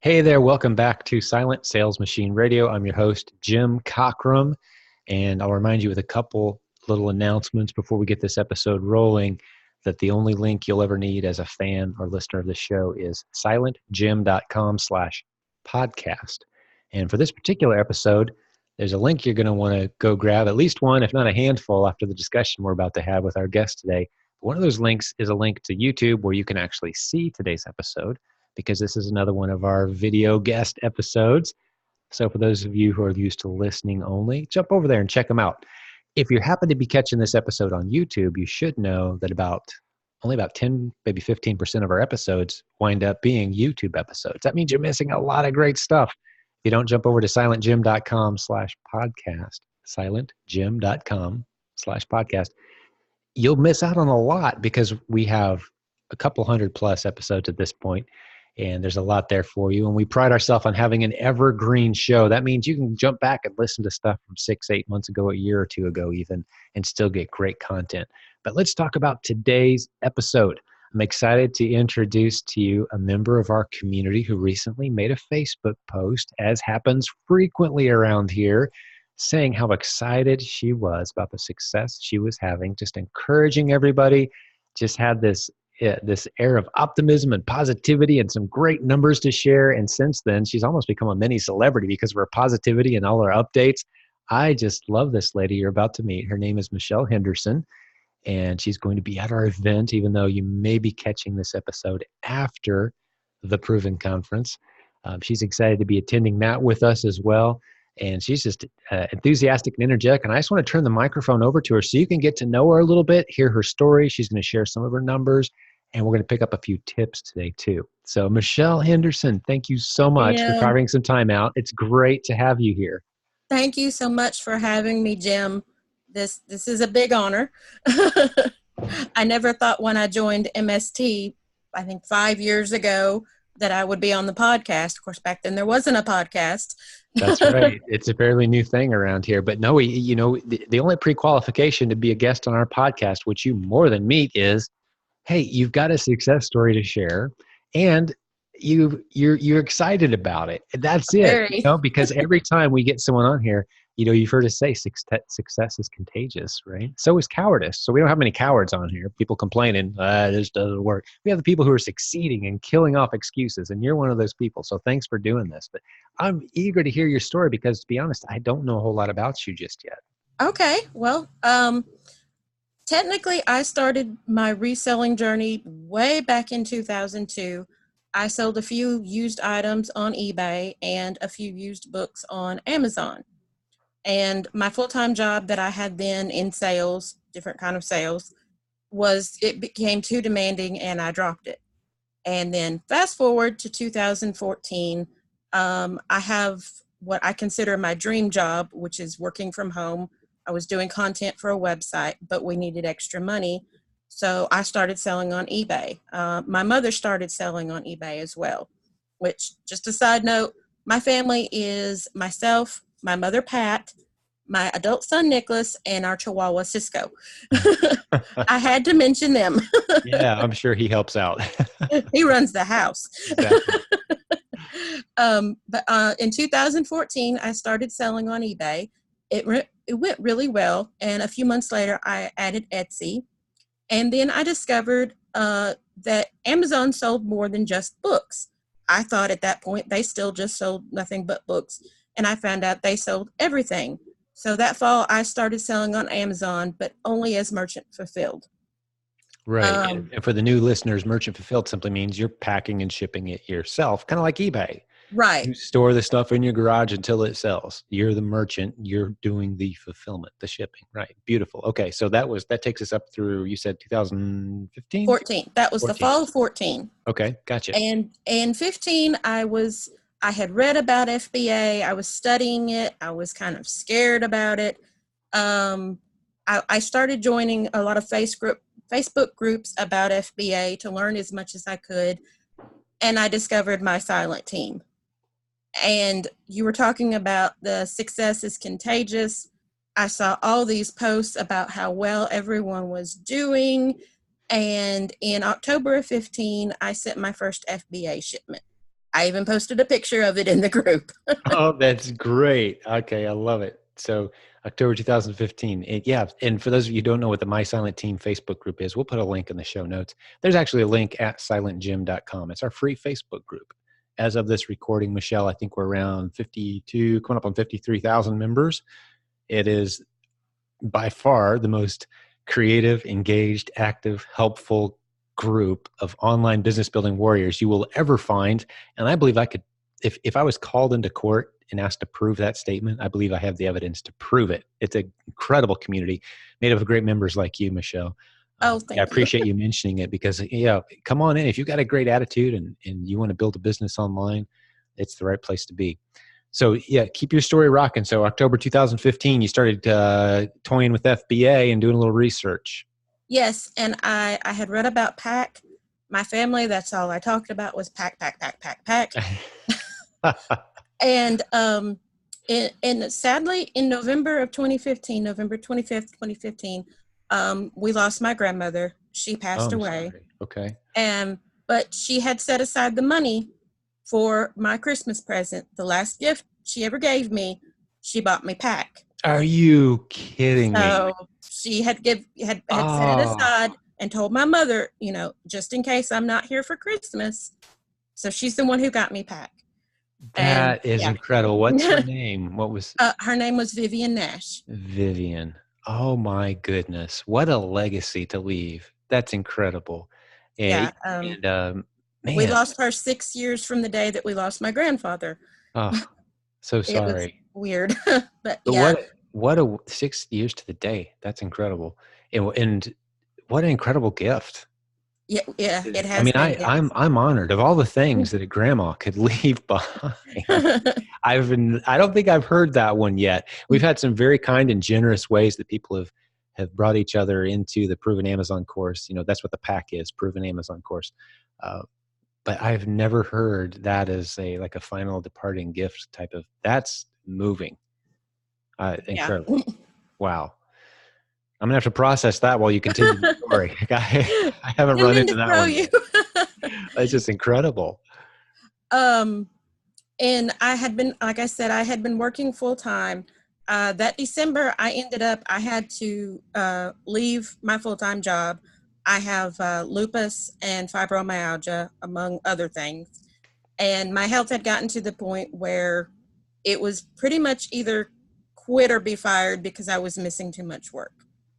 Hey there, welcome back to Silent Sales Machine Radio. I'm your host, Jim Cockrum, and I'll remind you with a couple little announcements before we get this episode rolling that the only link you'll ever need as a fan or listener of the show is silentjim.com/podcast. And for this particular episode, there's a link you're going to want to go grab, at least one, if not a handful, after the discussion we're about to have with our guest today. One of those links is a link to YouTube where you can actually see today's episode, because this is another one of our video guest episodes. So for those of you who are used to listening only, jump over there and check them out. If you happen to be catching this episode on YouTube, you should know that only about 10, maybe 15% of our episodes wind up being YouTube episodes. That means you're missing a lot of great stuff. If you don't jump over to silentjim.com/podcast, silentjim.com/podcast, you'll miss out on a lot because we have a couple hundred plus episodes at this point, and there's a lot there for you. And we pride ourselves on having an evergreen show. That means you can jump back and listen to stuff from 6-8 months ago, a year or two ago even, and still get great content. But let's talk about today's episode. I'm excited to introduce to you a member of our community who recently made a Facebook post, as happens frequently around here, saying how excited she was about the success she was having, just encouraging everybody, just had this air of optimism and positivity and some great numbers to share. And since then, she's almost become a mini celebrity because of her positivity and all her updates. I just love this lady you're about to meet. Her name is Michelle Henderson, and she's going to be at our event, even though you may be catching this episode after the Proven Conference. She's excited to be attending that with us as well. And she's just enthusiastic and energetic. And I just want to turn the microphone over to her so you can get to know her a little bit, hear her story. She's going to share some of her numbers, and we're going to pick up a few tips today too. So Michelle Henderson, thank you so much for carving some time out. It's great to have you here. Thank you so much for having me, Jim. This is a big honor. I never thought when I joined MST, I think 5 years ago, that I would be on the podcast. Of course, back then there wasn't a podcast. That's right. It's a fairly new thing around here. But no, the only pre-qualification to be a guest on our podcast, which you more than meet, is, hey, you've got a success story to share, and you're excited about it. That's it. Because every time we get someone on here, you've heard us say success is contagious, right? So is cowardice. So we don't have many cowards on here. People complaining, this doesn't work. We have the people who are succeeding and killing off excuses, and you're one of those people. So thanks for doing this. But I'm eager to hear your story because, to be honest, I don't know a whole lot about you just yet. Okay. Well, technically, I started my reselling journey way back in 2002. I sold a few used items on eBay and a few used books on Amazon. And my full-time job that I had then in sales, different kind of sales, it became too demanding and I dropped it. And then fast forward to 2014, I have what I consider my dream job, which is working from home. I was doing content for a website, but we needed extra money. So I started selling on eBay. My mother started selling on eBay as well, which, just a side note, my family is myself, my mother, Pat, my adult son, Nicholas, and our Chihuahua, Cisco. I had to mention them. Yeah, I'm sure he helps out. He runs the house. Exactly. But in 2014, I started selling on eBay. It went really well. And a few months later, I added Etsy. And then I discovered that Amazon sold more than just books. I thought at that point they still just sold nothing but books. And I found out they sold everything. So that fall, I started selling on Amazon, but only as merchant fulfilled. Right. And for the new listeners, merchant fulfilled simply means you're packing and shipping it yourself, kind of like eBay. Right. You store the stuff in your garage until it sells. You're the merchant. You're doing the fulfillment, the shipping. Right. Beautiful. Okay. So that takes us up through, you said 2015? 14. That was 14. The fall of 14. Okay. Gotcha. And in 15, I had read about FBA. I was studying it. I was kind of scared about it. I started joining a lot of Facebook groups about FBA to learn as much as I could. And I discovered my silent team. And you were talking about the success is contagious. I saw all these posts about how well everyone was doing. And in October of 15, I sent my first FBA shipment. I even posted a picture of it in the group. Oh, that's great. Okay, I love it. So October 2015. Yeah, and for those of you who don't know what the My Silent Team Facebook group is, we'll put a link in the show notes. There's actually a link at silentgym.com. It's our free Facebook group. As of this recording, Michelle, I think we're around 52, coming up on 53,000 members. It is by far the most creative, engaged, active, helpful group of online business building warriors you will ever find. And I believe I could, if I was called into court and asked to prove that statement, I believe I have the evidence to prove it. It's an incredible community made up of great members like you, Michelle. Oh, I thank you. appreciate you mentioning it because, come on in. If you've got a great attitude and you want to build a business online, it's the right place to be. So yeah, keep your story rocking. So October 2015, you started toying with FBA and doing a little research. Yes, and I had read about pack. My family, that's all I talked about was pack, pack, pack, pack, pack. And sadly, in November of 2015, November 25th, 2015, we lost my grandmother. She Oh, passed I'm away. sorry. Okay. But she had set aside the money for my Christmas present. The last gift she ever gave me, she bought me pack. Are you kidding me? So she had set it aside and told my mother, just in case I'm not here for Christmas. So she's the one who got me pack. That is incredible. What's her name? What was her name was Vivian Nash. Vivian. Oh my goodness. What a legacy to leave. That's incredible. Yeah. Man. We lost her 6 years from the day that we lost my grandfather. Oh, so sorry. It was weird. But yeah. What a 6 years to the day. That's incredible. And what an incredible gift. Yeah, it has. I mean, I'm honored of all the things that a grandma could leave behind. I don't think I've heard that one yet. We've had some very kind and generous ways that people have brought each other into the Proven Amazon course. That's what the pack is, Proven Amazon course. But I've never heard that as a final departing gift type of. That's moving. Incredible. Wow. I'm gonna have to process that while you continue the story. I haven't run into that one yet. That's just incredible. And I had been, like I said, I had been working full time. That December, I had to leave my full-time job. I have lupus and fibromyalgia, among other things. And my health had gotten to the point where it was pretty much either quit or be fired because I was missing too much work.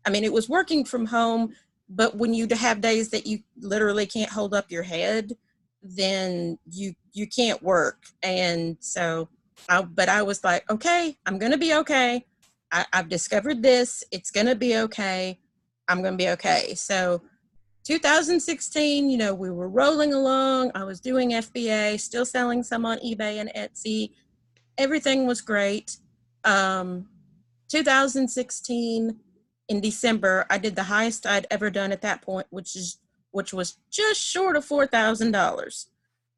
I mean, it was working from home, but when you have days that you literally can't hold up your head, then you can't work. And so, I was like, okay, I'm going to be okay. I've discovered this. It's going to be okay. I'm going to be okay. So 2016, we were rolling along. I was doing FBA, still selling some on eBay and Etsy. Everything was great. 2016 in December, I did the highest I'd ever done at that point, which was just short of $4,000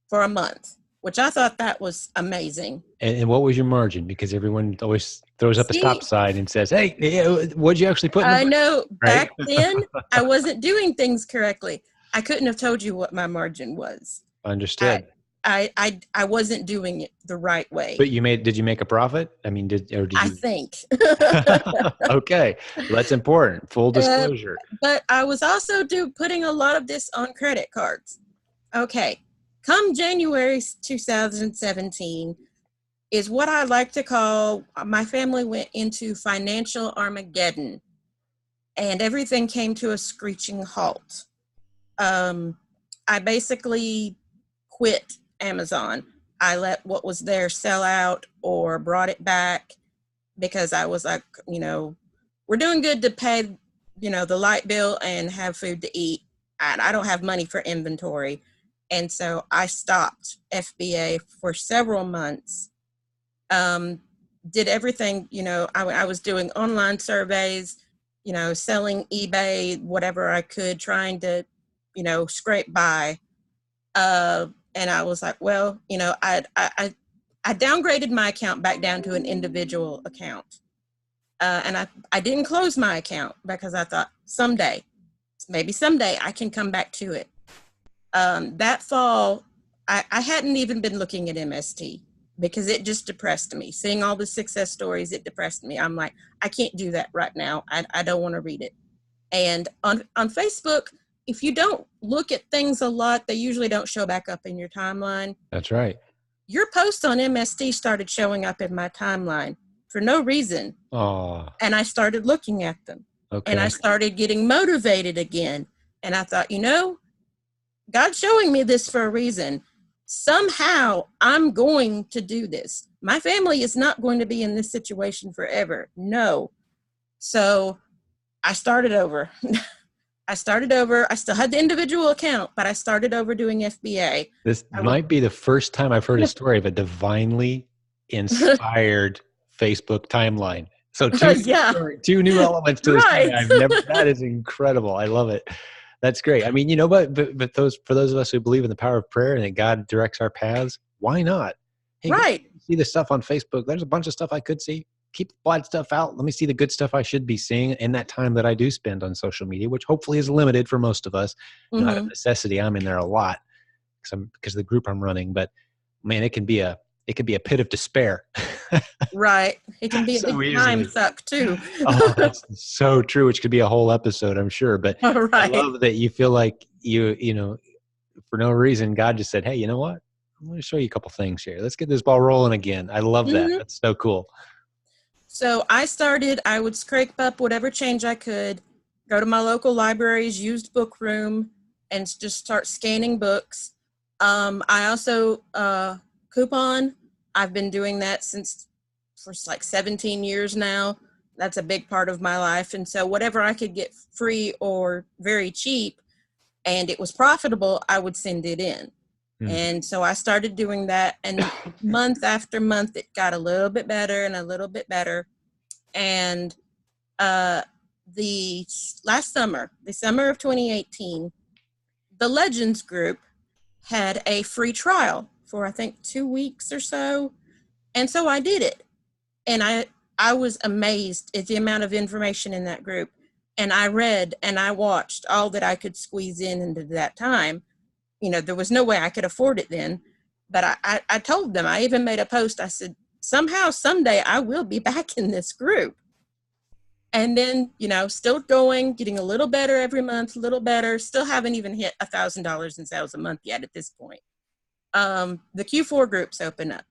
for a month, which I thought that was amazing. And what was your margin? Because everyone always throws up a stop sign and says, "Hey, what'd you actually put in the I know. Right? Back then, I wasn't doing things correctly. I couldn't have told you what my margin was. Understood. I wasn't doing it the right way. But did you make a profit? I mean, did you? I think. Okay, that's important. Full disclosure. But I was also putting a lot of this on credit cards. Okay, come January 2017 is what I like to call, my family went into financial Armageddon, and everything came to a screeching halt. I basically quit Amazon. I let what was there sell out or brought it back because I was like, we're doing good to pay, the light bill and have food to eat. And I don't have money for inventory. And so I stopped FBA for several months. Did everything, I was doing online surveys, selling eBay, whatever I could, trying to, scrape by. And I was like, well, I downgraded my account back down to an individual account. And I didn't close my account because I thought maybe someday I can come back to it. That fall, I hadn't even been looking at MST because it just depressed me. Seeing all the success stories, it depressed me. I'm like, I can't do that right now. I don't want to read it. And on Facebook, if you don't look at things a lot, they usually don't show back up in your timeline. That's right. Your posts on MST started showing up in my timeline for no reason. Oh, And I started looking at them. And I okay. started getting motivated again. And I thought, God's showing me this for a reason. Somehow I'm going to do this. My family is not going to be in this situation forever. No. So I started over. I still had the individual account, but I started over doing FBA. This might be the first time I've heard a story of a divinely inspired Facebook timeline. So Yeah, two new elements to this story. right. That is incredible. I love it. That's great. I mean, but for those of us who believe in the power of prayer and that God directs our paths, why not? Hey, Right. see the stuff on Facebook. There's a bunch of stuff I could see. Keep the bad stuff out. Let me see the good stuff I should be seeing in that time that I do spend on social media, which hopefully is limited for most of us. Not a necessity. I'm in there a lot because of the group I'm running. But man, it can be a pit of despair. Right. It can be a big time suck too. Oh, that's so true, which could be a whole episode, I'm sure. But Right. I love that you feel like you for no reason, God just said, hey, you know what? I'm going to show you a couple things here. Let's get this ball rolling again. I love that. That's so cool. So I would scrape up whatever change I could, go to my local library's used book room and just start scanning books. I also coupon. I've been doing that for like 17 years now. That's a big part of my life. And so whatever I could get free or very cheap and it was profitable, I would send it in. And so I started doing that, and month after month, it got a little bit better and a little bit better. And the summer of 2018, the Legends group had a free trial for, I think, 2 weeks or so. And so I did it. And I was amazed at the amount of information in that group. And I read and I watched all that I could squeeze into that time. There was no way I could afford it then, but I told them, I even made a post. I said, somehow, someday I will be back in this group. And then, still going, getting a little better every month, a little better, still haven't even hit $1,000 in sales a month yet at this point. The Q4 groups open up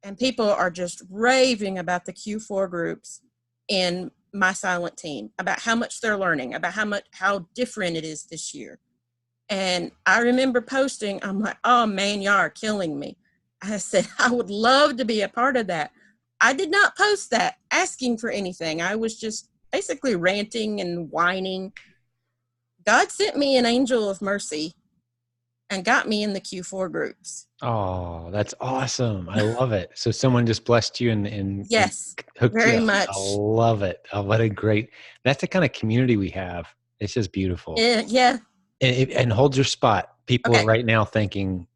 and people are just raving about the Q4 groups in my silent team, about how much they're learning, about how different it is this year. And I remember posting, I'm like, oh man, y'all are killing me. I said, I would love to be a part of that. I did not post that asking for anything. I was just basically ranting and whining. God sent me an angel of mercy and got me in the Q4 groups. Oh, that's awesome. I love it. So someone just blessed you and yes, hooked very you up. much. I love it. Oh, what a great, that's the kind of community we have. It's just beautiful. Yeah. And hold your spot. People are right now thinking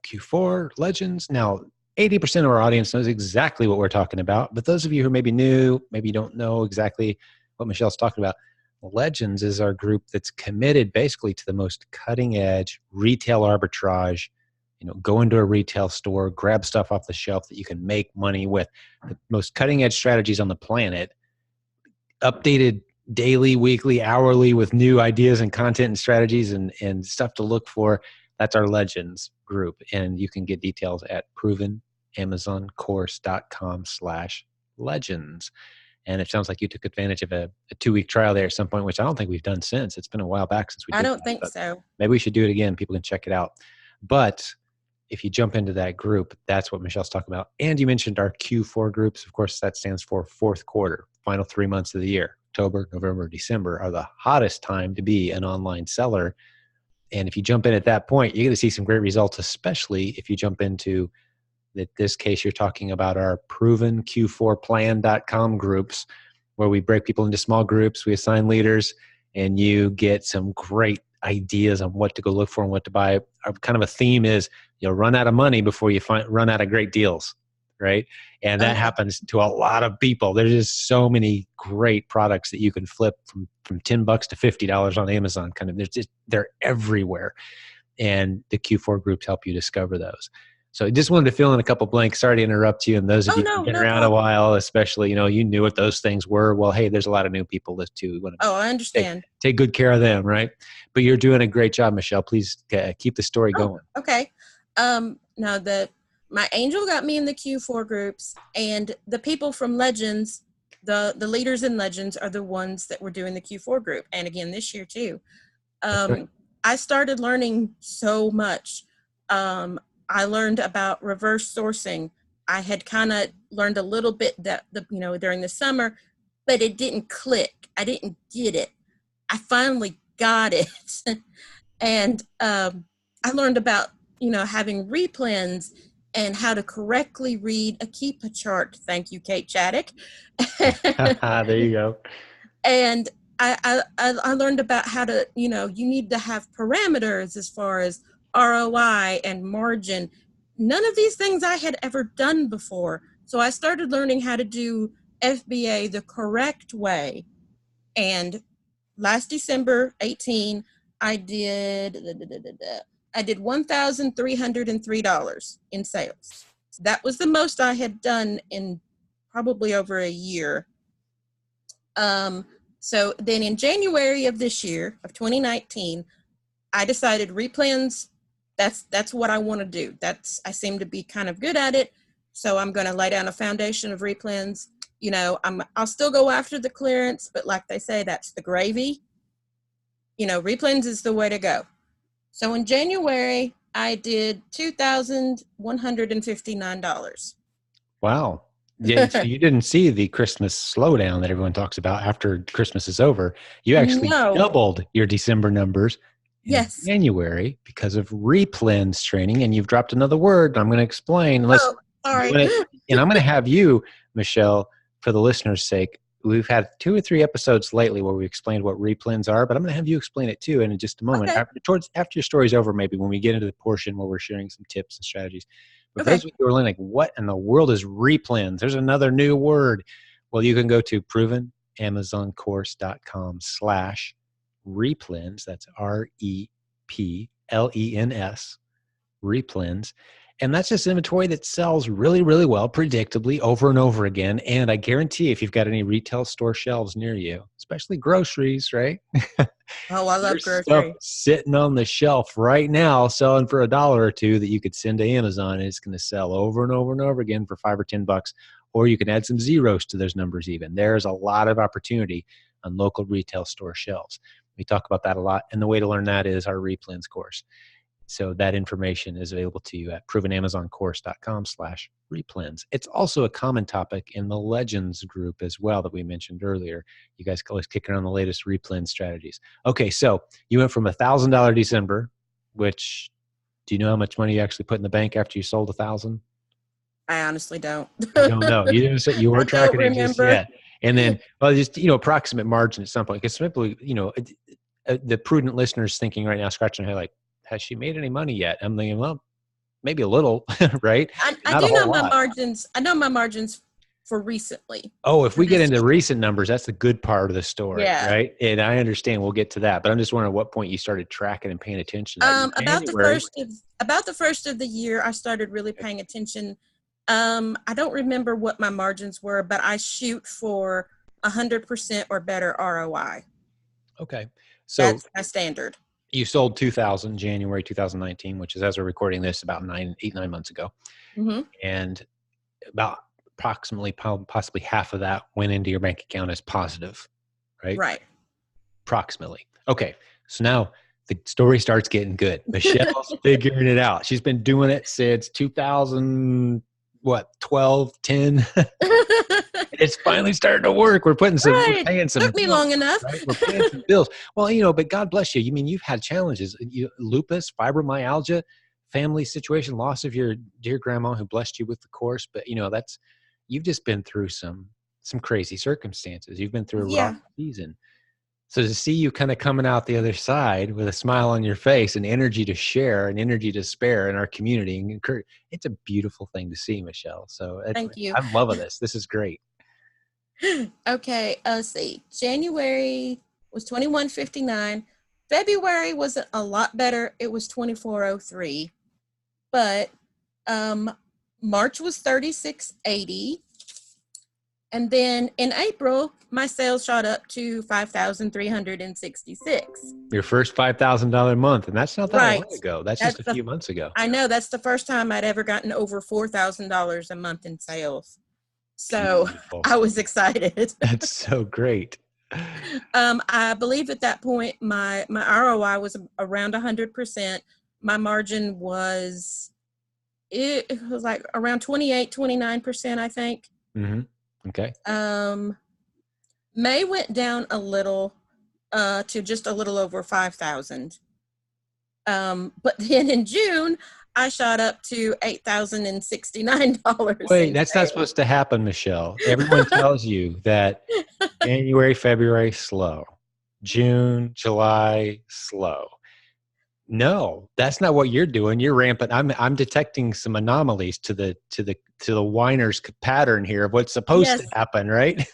Q4 Legends. Now, 80% of our audience knows exactly what we're talking about. But those of you who may be new, maybe don't know exactly what Michelle's talking about, Legends is our group that's committed basically to the most cutting edge retail arbitrage. Go into a retail store, grab stuff off the shelf that you can make money with. The most cutting edge strategies on the planet, updated daily, weekly, hourly with new ideas and content and strategies and stuff to look for. That's our Legends group. And you can get details at provenamazoncourse.com/legends. And it sounds like you took advantage of a 2-week trial there at some point, which I don't think we've done since. It's been a while back since we did that. I don't think so. Maybe we should do it again. People can check it out. But if you jump into that group, that's what Michelle's talking about. And you mentioned our Q4 groups. Of course, that stands for fourth quarter, final 3 months of the year. October, November, December are the hottest time to be an online seller. And if you jump in at that point, you're going to see some great results, especially if you jump into, in this case, you're talking about our provenq4plan.com groups, where we break people into small groups, we assign leaders, and you get some great ideas on what to go look for and what to buy. Our kind of a theme is you'll run out of money before you run out of great deals, right? And that happens to a lot of people. There's just so many great products that you can flip from $10 to $50 on Amazon. They're everywhere. and the Q4 groups help you discover those. So I just wanted to fill in a couple blanks. Sorry to interrupt you. And those of Oh, you who've no, been no around a problem. while, especially, you knew what those things were. Well, hey, there's a lot of new people that too. We want to Oh, I understand. take good care of them, right? But you're doing a great job, Michelle. Please keep the story Oh, going. okay. Now my angel got me in the Q4 groups, and the people from Legends, the leaders in Legends are the ones that were doing the Q4 group. And again, this year too. That's right. I started learning so much. I learned about reverse sourcing. I had kind of learned a little bit during the summer, but it didn't click. I didn't get it. I finally got it. And I learned about having replens and how to correctly read a Keepa chart. Thank you, Kate Chaddock. There you go. And I learned about how to, you need to have parameters as far as ROI and margin. None of these things I had ever done before. So I started learning how to do FBA the correct way. And last December 18, I did $1,303 in sales. That was the most I had done in probably over a year. So then in January of this year, of 2019, I decided replens, that's what I want to do. I seem to be kind of good at it. So I'm going to lay down a foundation of replens. I'll still go after the clearance, but like they say, that's the gravy. Replens is the way to go. So in January, I did $2,159. Wow. Yeah, so you didn't see the Christmas slowdown that everyone talks about after Christmas is over. You actually No. doubled your December numbers in Yes. January because of replens training. And you've dropped another word I'm going to explain. Unless Oh, sorry. you want to, and I'm going to have you, Michelle, for the listeners' sake. We've had 2 or 3 episodes lately where we explained what replens are, but I'm going to have you explain it too. And in just a moment, Okay. after your story's over, maybe when we get into the portion where we're sharing some tips and strategies. But for Okay. those of you who are like, what in the world is replens? There's another new word. Well, you can go to provenamazoncourse.com/replens. That's REPLENS, replens. And that's just inventory that sells really, really well, predictably, over and over again. And I guarantee if you've got any retail store shelves near you, especially groceries, right? Oh, I love There's stuff grocery. sitting on the shelf right now selling for $1 or $2 that you could send to Amazon, and it's going to sell over and over and over again for $5 or $10. Or you can add some zeros to those numbers even. There's a lot of opportunity on local retail store shelves. We talk about that a lot. And the way to learn that is our replens course. So that information is available to you at provenamazoncourse.com/replens. It's also a common topic in the Legends group as well that we mentioned earlier. You guys always kicking around the latest replens strategies. Okay, so you went from $1,000 December, which, do you know how much money you actually put in the bank after you sold 1,000? I honestly don't. You don't know. You didn't say you I weren't don't tracking it just remember. yet. And then, well, just approximate margin at some point, because simply, the prudent listeners thinking right now, scratching their head, like, has she made any money yet? I'm thinking, well, maybe a little, right? I Not a do know whole my lot. margins. I know my margins for recently. Oh, if For we get this into year. recent numbers, that's the good part of the story, Yeah. right? And I understand we'll get to that, but I'm just wondering what point you started tracking and paying attention to that. In January. About the first of the year, I started really paying attention. I don't remember what my margins were, but I shoot for 100% or better ROI. Okay. So That's my standard. you sold 2,000 January 2019, which is, as we're recording this, about 9 months ago. Mm-hmm. And about approximately possibly half of that went into your bank account as positive, right? Right. Approximately. Okay. So now the story starts getting good. Michelle's figuring it out. She's been doing it since 2000, 12, 10. It's finally starting to work. We're Right. paying some Took me bills, long enough. right? We're paying some bills. Well, but God bless you. You mean you've had challenges, lupus, fibromyalgia, family situation, loss of your dear grandma who blessed you with the course. But you've just been through some crazy circumstances. You've been through a rough Yeah. season. So to see you kind of coming out the other side with a smile on your face and energy to share and energy to spare in our community and encourage, it's a beautiful thing to see, Michelle. So Thank you. I'm loving this. This is great. Okay. Let's see. January was 2159. February was a lot better. It was 2403, but March was 3680. And then in April, my sales shot up to 5,366. Your first $5,000 month, and that's not that long Right. ago. That's just That's a the few months ago. I know that's the first time I'd ever gotten over $4,000 a month in sales. So Beautiful. I was excited. That's so great. I believe at that point my ROI was around 100%. My margin was like around 28-29%, I think. Mm-hmm. Okay. May went down a little to just a little over 5,000. But then in June, I shot up to $8,069 Wait, in that's not sales. supposed to happen, Michelle. Everyone tells you that January, February, slow. June, July, slow. No, that's not what you're doing. You're rampant. I'm detecting some anomalies to the whiner's pattern here of what's supposed to Yes, happen, right?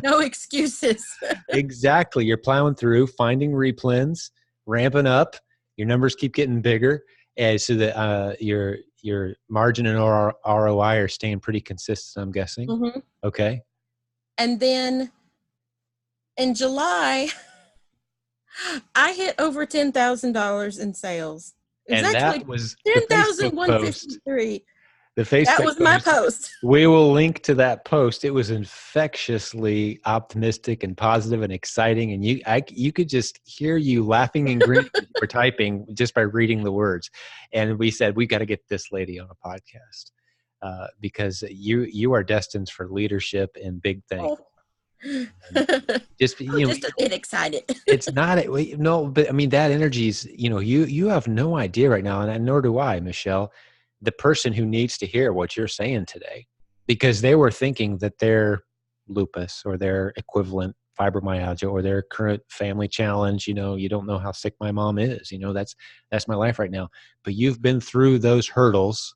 no excuses. Exactly. You're plowing through, finding replens, ramping up. Your numbers keep getting bigger, and so that your margin and ROI are staying pretty consistent. I'm guessing. Mhm. Okay. And then in July, I hit over $10,000 in sales. It was And actually that was the Facebook post. 10,153. The That Facebook was my post. post. We will link to that post. It was infectiously optimistic and positive and exciting, and you could just hear you laughing and grinning as you were typing just by reading the words. And we said we got to get this lady on a podcast because you are destined for leadership and big things. Oh. Just I'm just a bit excited. it's not no, but I mean that energy's you have no idea right now, and nor do I, Michelle, the person who needs to hear what you're saying today, because they were thinking that their lupus or their equivalent fibromyalgia or their current family challenge, you don't know how sick my mom is, that's my life right now. But you've been through those hurdles,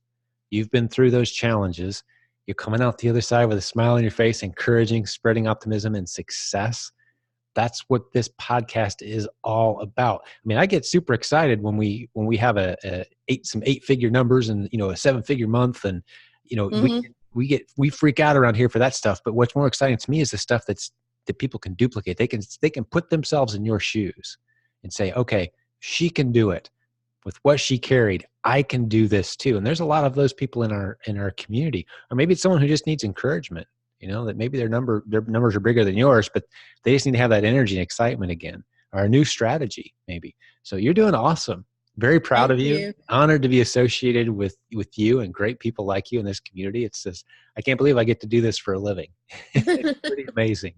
you've been through those challenges, you're coming out the other side with a smile on your face, encouraging, spreading optimism and success. That's what this podcast is all about. I mean, I get super excited when we have some 8-figure numbers and a 7-figure month, and Mhm. we freak out around here for that stuff. But what's more exciting to me is the stuff that people can duplicate. They can put themselves in your shoes and say, okay, she can do it with what she carried. I can do this too. And there's a lot of those people in our community, or maybe it's someone who just needs encouragement. That maybe their numbers are bigger than yours, but they just need to have that energy and excitement again, or a new strategy maybe. So you're doing awesome. Very proud Thank of you. you. Honored to be associated with you and great people like you in this community. It's just, I can't believe I get to do this for a living. It's pretty amazing.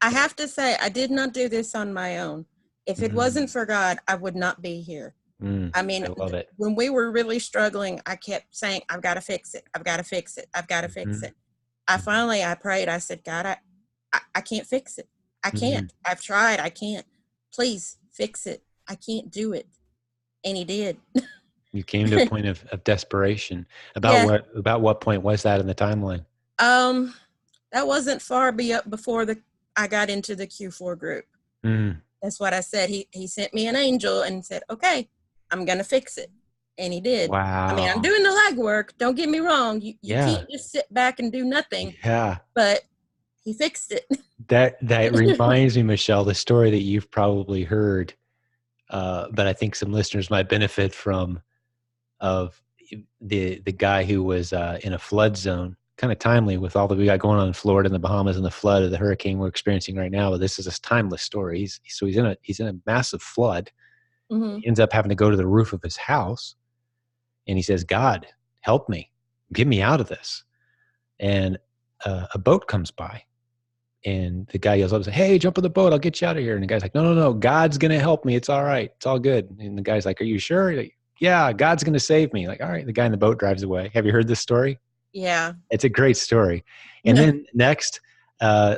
I have to say, I did not do this on my own. If it wasn't for God, I would not be here. I mean, I love it. when we were really struggling, I kept saying, I've got to fix it. I've got to fix it. I've got to fix it. I prayed. I said, God, I can't fix it. I can't. I've tried. I can't. Please fix it. I can't do it. And he did. You came to a point of desperation. Yeah. About what point was that in the timeline? That wasn't far before I got into the Q4 group. That's what I said. He sent me an angel and said, okay, I'm going to fix it. And he did. Wow. I mean, I'm doing the legwork. Don't get me wrong. You can't just sit back and do nothing. Yeah. But he fixed it. That reminds me, Michelle, the story that you've probably heard, but I think some listeners might benefit from, of the guy who was in a flood zone. Kind of timely with all that we got going on in Florida and the Bahamas and the flood of the hurricane we're experiencing right now. But this is a timeless story. He's in a massive flood. Mm-hmm. He ends up having to go to the roof of his house, and he says, God, help me, get me out of this. And a boat comes by, and the guy yells up and says, hey, jump in the boat, I'll get you out of here. And the guy's like, no, God's going to help me. It's all right. It's all good. And the guy's like, are you sure? He's like, yeah, God's going to save me. Like, all right. The guy in the boat drives away. Have you heard this story? Yeah. It's a great story. And then next, a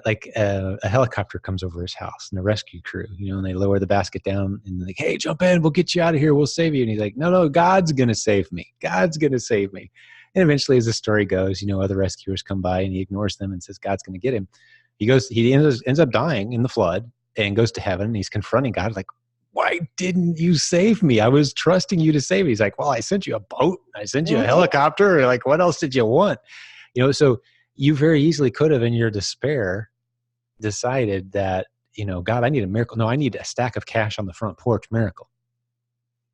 helicopter comes over his house, and the rescue crew, and they lower the basket down and they're like, hey, jump in, we'll get you out of here, we'll save you. And he's like, no, God's gonna save me. God's gonna save me. And eventually, as the story goes, other rescuers come by and he ignores them and says God's gonna get him. He ends up dying in the flood and goes to heaven, and he's confronting God like, why didn't you save me? I was trusting you to save me. He's like, well, I sent you a boat. I sent you a Mm-hmm. helicopter. Like, what else did you want? So you very easily could have, in your despair, decided that, God, I need a miracle. No, I need a stack of cash on the front porch miracle.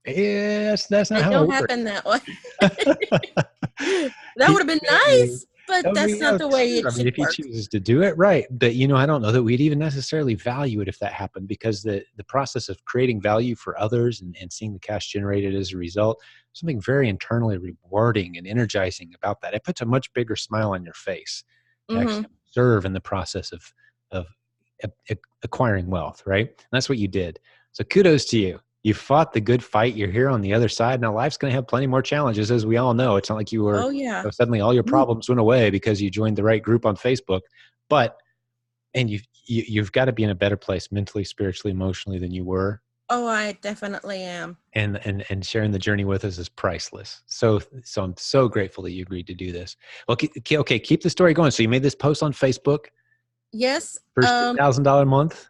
Yes, that's not It how don't it happen works. that way. That would have been nice, but That would be, that's not the way sure. it I mean, should if he work. chooses to do it, right. But, I don't know that we'd even necessarily value it if that happened, because the process of creating value for others and seeing the cash generated as a result, something very internally rewarding and energizing about that. It puts a much bigger smile on your face to Mm-hmm. actually observe in the process of acquiring wealth, right? And that's what you did. So kudos to you. You fought the good fight. You're here on the other side. Now life's going to have plenty more challenges, as we all know. It's not like you were, Oh yeah. suddenly all your Mm. problems went away because you joined the right group on Facebook. But, and you've got to be in a better place mentally, spiritually, emotionally than you were. Oh, I definitely am. And sharing the journey with us is priceless. So I'm so grateful that you agreed to do this. Well, okay, keep the story going. So you made this post on Facebook, Yes. first $10,000 month.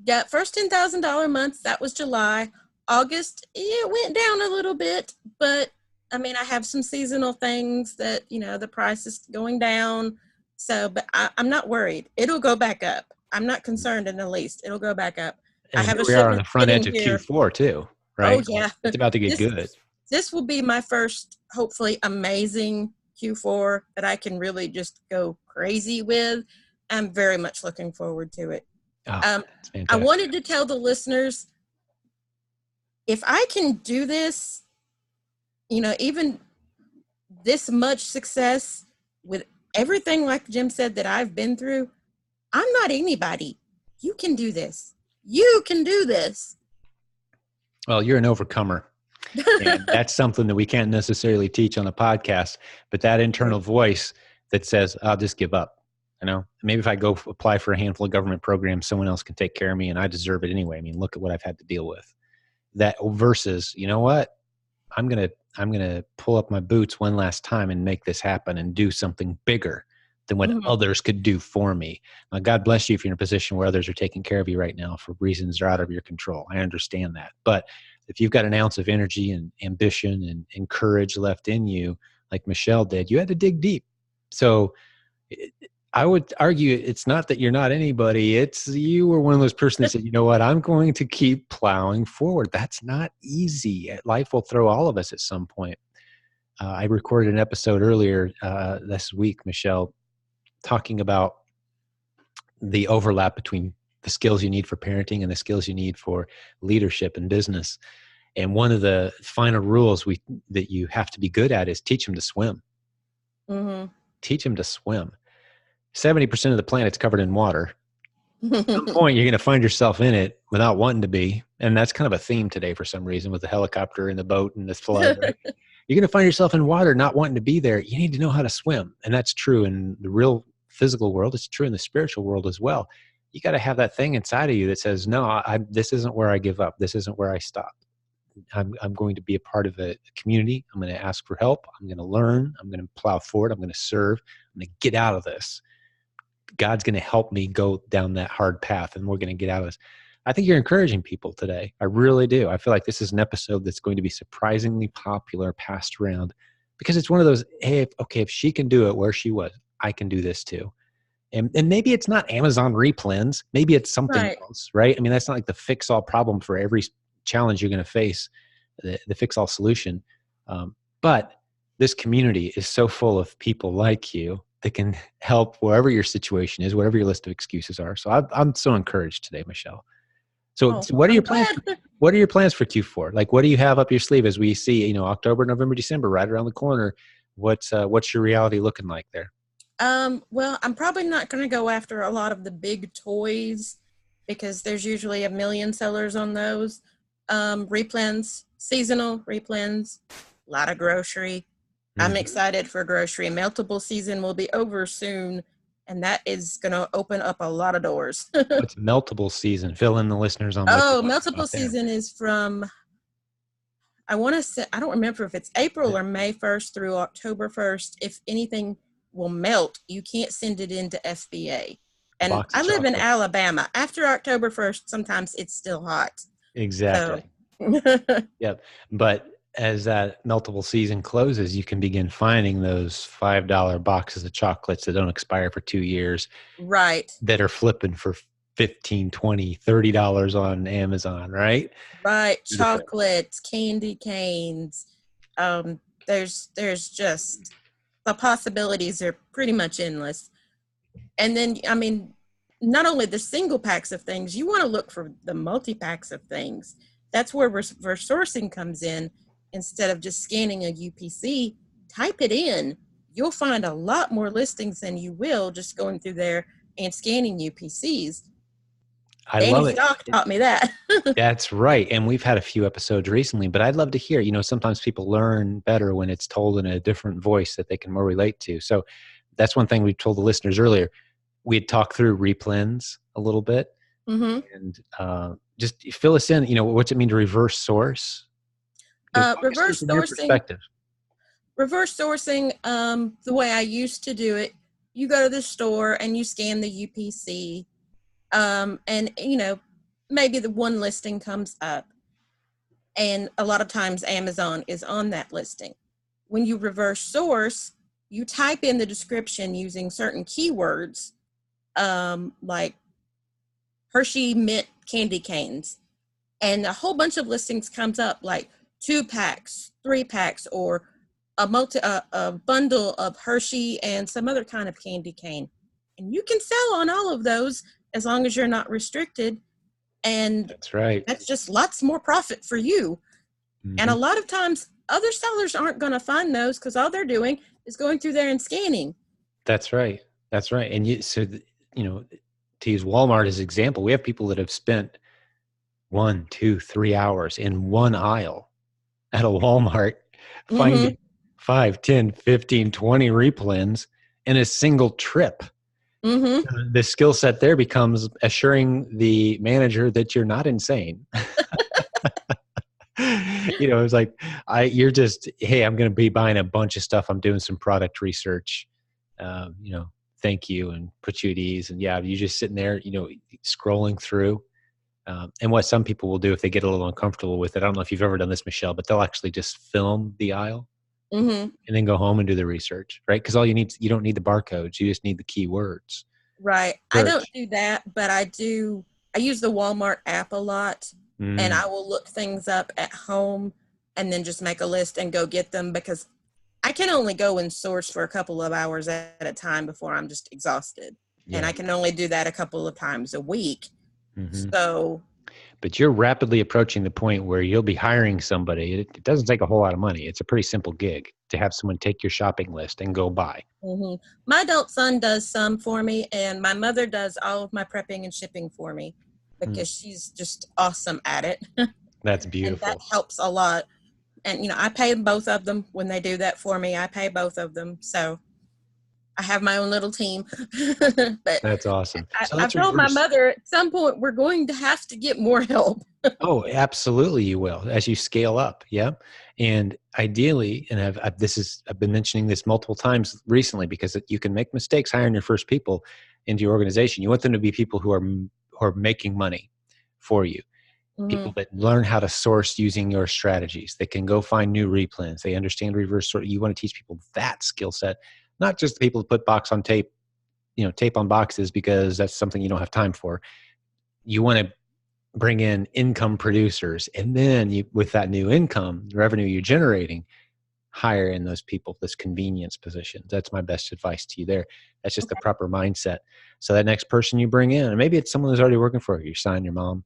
That first $10,000 month, that was July. August, it went down a little bit, but I mean, I have some seasonal things that, the price is going down. So, but I'm not worried. It'll go back up. I'm not concerned in the least. It'll go back up. I And have here a we are on shipment the front edge sitting of here. Q4 too, Oh right? Like, yeah. it's about to get This good. this will be my first, hopefully amazing Q4 that I can really just go crazy with. I'm very much looking forward to it. Oh, Um, that's I fantastic. wanted to tell the listeners, if I can do this, even this much success with everything, like Jim said, that I've been through, I'm not anybody. You can do this. You can do this. Well, you're an overcomer. And that's something that we can't necessarily teach on a podcast, but that internal voice that says, I'll just give up. Maybe if I go apply for a handful of government programs, someone else can take care of me and I deserve it anyway. I mean, look at what I've had to deal with. That versus, you know what? I'm going to pull up my boots one last time and make this happen and do something bigger than what Mhm. others could do for me. Now, God bless you if you're in a position where others are taking care of you right now for reasons that are out of your control. I understand that. But if you've got an ounce of energy and ambition and courage left in you, like Michelle did, you had to dig deep. So I would argue it's not that you're not anybody. It's you were one of those persons that said, you know what, I'm going to keep plowing forward. That's not easy. Life will throw all of us at some point. I recorded an episode earlier this week, Michelle, talking about the overlap between the skills you need for parenting and the skills you need for leadership and business. And one of the final rules that you have to be good at is teach them to swim. Mm-hmm. Teach them to swim. 70% of the planet's covered in water. At some point, you're going to find yourself in it without wanting to be. And that's kind of a theme today for some reason with the helicopter and the boat and the flood, right? You're going to find yourself in water not wanting to be there. You need to know how to swim. And that's true in the real physical world. It's true in the spiritual world as well. You got to have that thing inside of you that says, no, this isn't where I give up. This isn't where I stop. I'm going to be a part of a community. I'm going to ask for help. I'm going to learn. I'm going to plow forward. I'm going to serve. I'm going to get out of this. God's going to help me go down that hard path, and we're going to get out of this. I think you're encouraging people today. I really do. I feel like this is an episode that's going to be surprisingly popular, passed around, because it's one of those, hey, if she can do it where she was, I can do this too. And maybe it's not Amazon replens. Maybe it's something Right. else, right? I mean, that's not like the fix-all problem for every challenge you're going to face, the fix-all solution. But this community is so full of people like you that can help wherever your situation is, whatever your list of excuses are. So I'm so encouraged today, Michelle. So what are I'm your plans? glad. What are your plans for Q4? Like, what do you have up your sleeve as we see, October, November, December, right around the corner? What's your reality looking like there? Well, I'm probably not going to go after a lot of the big toys because there's usually a million sellers on those. Replens, seasonal replens, a lot of grocery. I'm excited for grocery. Meltable season will be over soon, and that is going to open up a lot of doors. What's meltable season? Fill in the listeners on what you're talking Meltable about there. season is from, I want to say, I don't remember if it's April or May 1st through October 1st. If anything will melt, you can't send it into FBA. A And box of I live in chocolate. Alabama. After October 1st, sometimes it's still hot. So, Exactly. Yep. But as that multiple season closes, you can begin finding those $5 boxes of chocolates that don't expire for 2 years right, that are flipping for 15, 20, $30 on Amazon, right? right. Beautiful. Chocolates, candy canes. There's just the possibilities are pretty much endless. And then, I mean, not only the single packs of things, you want to look for the multi packs of things. That's where reverse sourcing comes in. Instead of just scanning a UPC, type it in. You'll find a lot more listings than you will just going through there and scanning UPCs. I Danny love it. Stock taught me that. That's right. And we've had a few episodes recently, but I'd love to hear, sometimes people learn better when it's told in a different voice that they can more relate to. So that's one thing we told the listeners earlier. We had talked through replens a little bit, Mm-hmm. and just fill us in, what's it mean to reverse source? Walk us through Reverse from your sourcing. perspective. Reverse sourcing, the way I used to do it, you go to the store and you scan the UPC, and maybe the one listing comes up, and a lot of times Amazon is on that listing. When you reverse source, you type in the description using certain keywords, like Hershey mint candy canes, and a whole bunch of listings comes up, like 2 packs, 3 packs, or a bundle of Hershey and some other kind of candy cane. And you can sell on all of those as long as you're not restricted. And That's right. that's just lots more profit for you. And Mm-hmm. a lot of times other sellers aren't going to find those because all they're doing is going through there and scanning. That's right. That's right. And to use Walmart as an example, we have people that have spent 1, 2, 3 hours in one aisle at a Walmart Mm-hmm. finding 5, 10, 15, 20 replens in a single trip. Mm-hmm. The skill set there becomes assuring the manager that you're not insane. It's like, hey, I'm going to be buying a bunch of stuff. I'm doing some product research. Um, you know, Thank you, and put you at ease. And yeah, you're just sitting there, scrolling through. And what some people will do if they get a little uncomfortable with it, I don't know if you've ever done this, Michelle, but they'll actually just film the aisle Mm-hmm. and then go home and do the research, right? Because you don't need the barcodes. You just need the keywords. Right. I don't Search. do that, but I use the Walmart app a lot, and Mm, I will look things up at home and then just make a list and go get them because I can only go and source for a couple of hours at a time before I'm just exhausted. And yeah. I can only do that a couple of times a week. Hmm. So, But you're rapidly approaching the point where you'll be hiring somebody. It doesn't take a whole lot of money. It's a pretty simple gig to have someone take your shopping list and go buy. mhm. My adult son does some for me, and my mother does all of my prepping and shipping for me Mm, because she's just awesome at it. that's And that beautiful. helps a lot. And I pay both of them when they do that for me. I pay both of them, so I have my own little team. But That's awesome. So I've let's told my reverse. mother at some point we're going to have to get more help. Oh, absolutely, you will as you scale up. Yeah, and ideally, and I've been mentioning this multiple times recently because you can make mistakes hiring your first people into your organization. You want them to be people who are making money for you, Hmm. people that learn how to source using your strategies. They can go find new replens. They understand reverse sort. You want to teach people that skill set, not just the people who put box on tape, tape on boxes because that's something you don't have time for. You want to bring in income producers, and then with that new income revenue you're generating, hire in those people, this convenience positions. That's my best advice to you there. That's just the Okay. proper mindset. So that next person you bring in, and maybe it's someone who's already working for you, your son, your mom,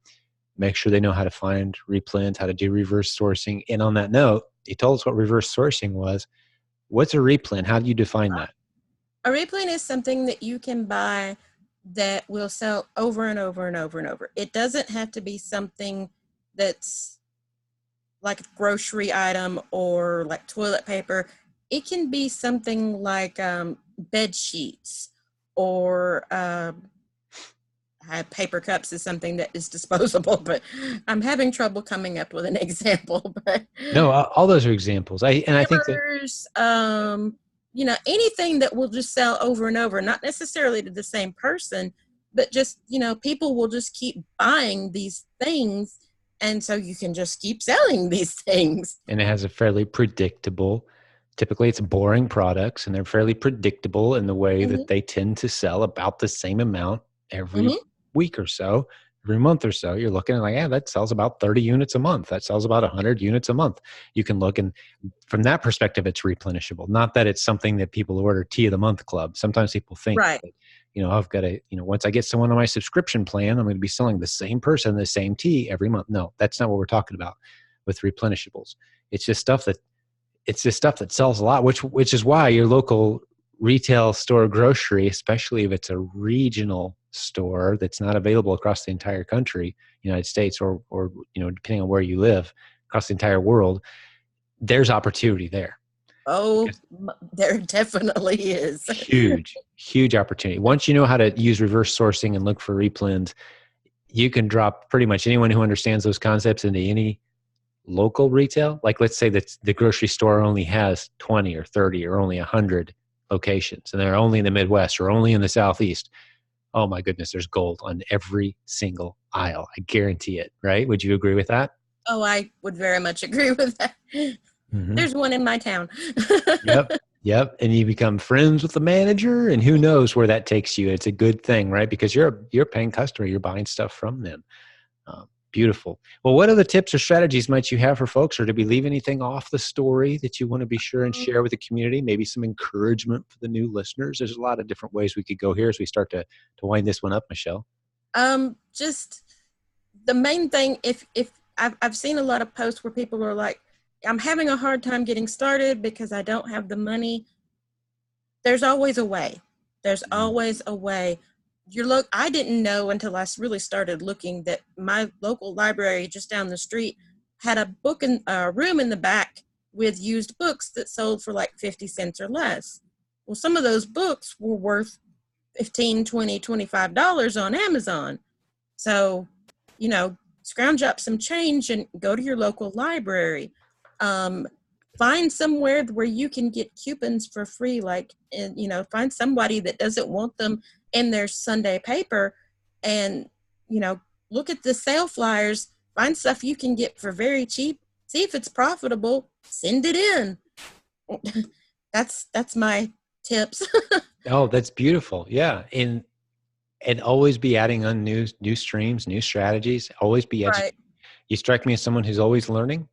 make sure they know how to find replens, how to do reverse sourcing. And on that note, you told us what reverse sourcing was. What's a replen? How do you define that? A replane is something that you can buy that will sell over and over and over and over. It doesn't have to be something that's like a grocery item or like toilet paper. It can be something like bed sheets or paper cups is something that is disposable, but I'm having trouble coming up with an example. But No, all those are examples. I think that hammers, anything that will just sell over and over, not necessarily to the same person, but just, people will just keep buying these things And so you can just keep selling these things. And it has a fairly predictable, typically it's boring products, and they're fairly predictable in the way Mm-hmm. that they tend to sell about the same amount every Mm-hmm. week or so, every month or so. You're looking at like, yeah, that sells about 30 units a month. That sells about 100 units a month. You can look, and from that perspective, it's replenishable. Not that it's something that people order tea of the month club. Sometimes people think Right. that, I've got to, once I get someone on my subscription plan, I'm going to be selling the same person the same tea every month. No, that's not what we're talking about with replenishables. It's just stuff that sells a lot, which is why your local retail store grocery, especially if it's a regional store that's not available across the entire country, United States, or depending on where you live, across the entire world, there's opportunity there. Oh, Because there definitely is. huge opportunity. Once you know how to use reverse sourcing and look for replens, you can drop pretty much anyone who understands those concepts into any local retail. Like, let's say that the grocery store only has 20 or 30 or only 100 locations, and they're only in the Midwest or only in the Southeast. Oh my goodness, there's gold on every single aisle. I guarantee it, right? Would you agree with that? Oh, I would very much agree with that. Mm-hmm. There's one in my town. Yep. Yep. And you become friends with the manager, and who knows where that takes you. It's a good thing, right? Because you're a paying customer. You're buying stuff from them. Beautiful. Well, what other tips or strategies might you have for folks, or did we leave anything off the story that you want to be sure and share with the community? Maybe some encouragement for the new listeners. There's a lot of different ways we could go here as we start to wind this one up, Michelle. Just the main thing, if I've seen a lot of posts where people are like, I'm having a hard time getting started because I don't have the money. There's always a way. There's always a way. I didn't know until I really started looking that my local library just down the street had a book in a room in the back with used books that sold for like 50 cents or less. Well, some of those books were worth 15, 20, $25 on Amazon. So, scrounge up some change and go to your local library. Um, Find somewhere where you can get coupons for free, and find somebody that doesn't want them in their Sunday paper, and you know, look at the sale flyers, find stuff you can get for very cheap, see if it's profitable, send it in. That's my tips. Oh, that's beautiful. Yeah. And always be adding on new streams, new strategies, always be Right. educated. You strike me as someone who's always learning.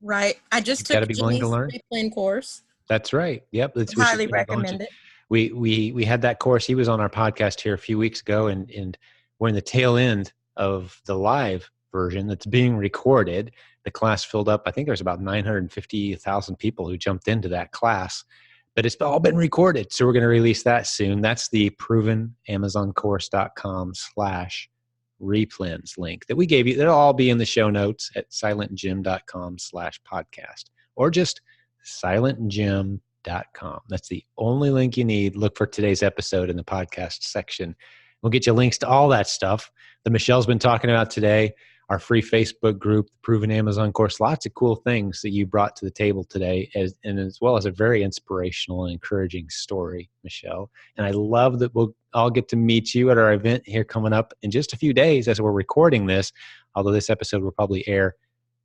Right. I just You've got to took be willing to Jenny's learn. replan course. That's right. Yep. Would Which is highly what I'm going to. recommend it. We had that course. He was on our podcast here a few weeks ago, and we're in the tail end of the live version that's being recorded. The class filled up. I think there's about 950,000 people who jumped into that class, but it's all been recorded. So we're going to release that soon. That's the provenamazoncourse.com/replens link that we gave you. That'll all be in the show notes at silentjim.com/podcast, or just silentjim.com. That's the only link you need. Look for today's episode in the podcast section. We'll get you links to all that stuff that Michelle's been talking about today, our free Facebook group, the Proven Amazon course, lots of cool things that you brought to the table today, as well as a very inspirational and encouraging story, Michelle. And I love that we'll all get to meet you at our event here coming up in just a few days as we're recording this, although this episode will probably air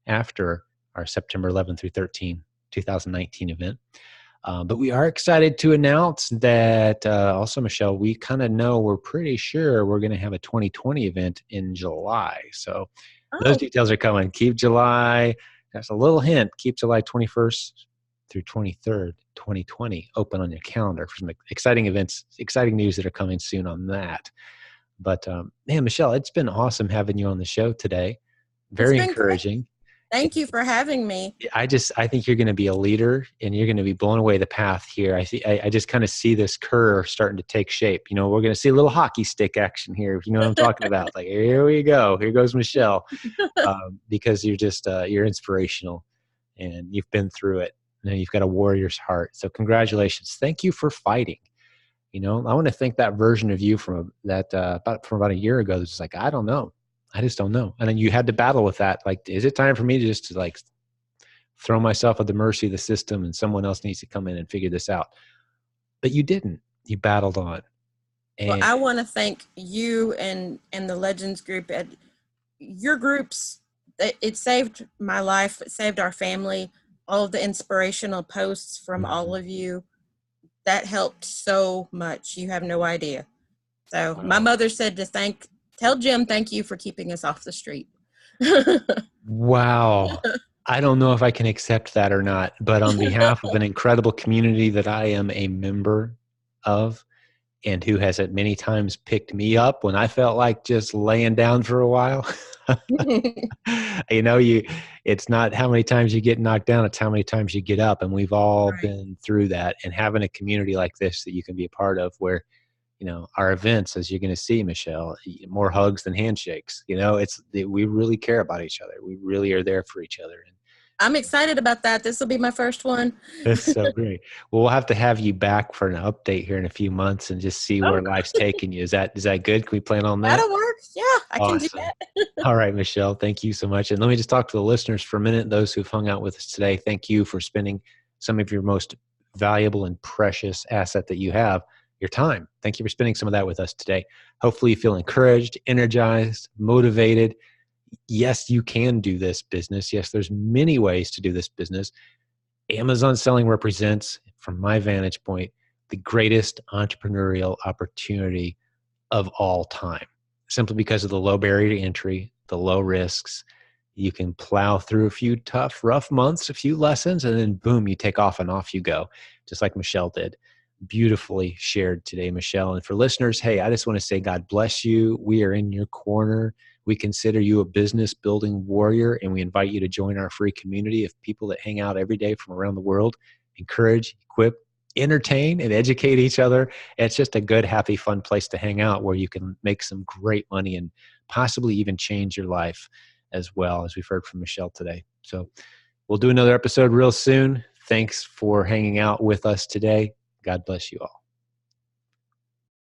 after our September 11 through 13, 2019 event. But we are excited to announce that also, Michelle, we kind of know, we're pretty sure we're going to have a 2020 event in July. So those Oh, details are coming. Keep July, that's a little hint, keep July 21st through 23rd, 2020 open on your calendar for some exciting events, exciting news that are coming soon on that. But man, Michelle, it's been awesome having you on the show today. it's Very been great. encouraging. Thank you for having me. I think you're going to be a leader, and you're going to be blowing away the path here. I just kind of see this curve starting to take shape. We're going to see a little hockey stick action here. If you know what I'm talking about. Like, here we go. Here goes Michelle. Because you're inspirational, and you've been through it. You've got a warrior's heart. So congratulations. Thank you for fighting. I want to thank that version of you from about a year ago. That's like, I don't know. I just don't know. And then you had to battle with that. Like, is it time for me to just throw myself at the mercy of the system and someone else needs to come in and figure this out? But you didn't. You battled on. Well, And I want to thank you and the Legends group. Your groups, it saved my life. It saved our family. All of the inspirational posts from all Mhm. of you, that helped so much. You have no idea. So my Wow. mother said to tell Jim thank you for keeping us off the street. Wow. I don't know if I can accept that or not, but on behalf of an incredible community that I am a member of, and who has at many times picked me up when I felt like just laying down for a while. You it's not how many times you get knocked down, it's how many times you get up. And we've all Right. been through that. And having a community like this that you can be a part of where, our events, as you're going to see, Michelle, more hugs than handshakes. We really care about each other. We really are there for each other. And I'm excited about that. This will be my first one. that's so great. Well, we'll have to have you back for an update here in a few months and just see Oh, where life's taking you. Is that good? Can we plan on that? that'll work. Yeah, I can do Awesome. that. All right, Michelle, thank you so much. And let me just talk to the listeners for a minute. Those who've hung out with us today, thank you for spending some of your most valuable and precious asset that you have, your time. Thank you for spending some of that with us today. Hopefully you feel encouraged, energized, motivated. Yes, you can do this business. Yes, there's many ways to do this business. Amazon selling represents, from my vantage point, the greatest entrepreneurial opportunity of all time, simply because of the low barrier to entry, the low risks. You can plow through a few tough, rough months, a few lessons, and then boom, you take off and off you go, just like Michelle did. Beautifully shared today, Michelle. And for listeners, hey, I just want to say God bless you. We are in your corner. We consider you a business building warrior, and we invite you to join our free community of people that hang out every day from around the world, encourage, equip, entertain, and educate each other. It's just a good, happy, fun place to hang out where you can make some great money and possibly even change your life as well, as we've heard from Michelle today. So we'll do another episode real soon. Thanks for hanging out with us today. God bless you all.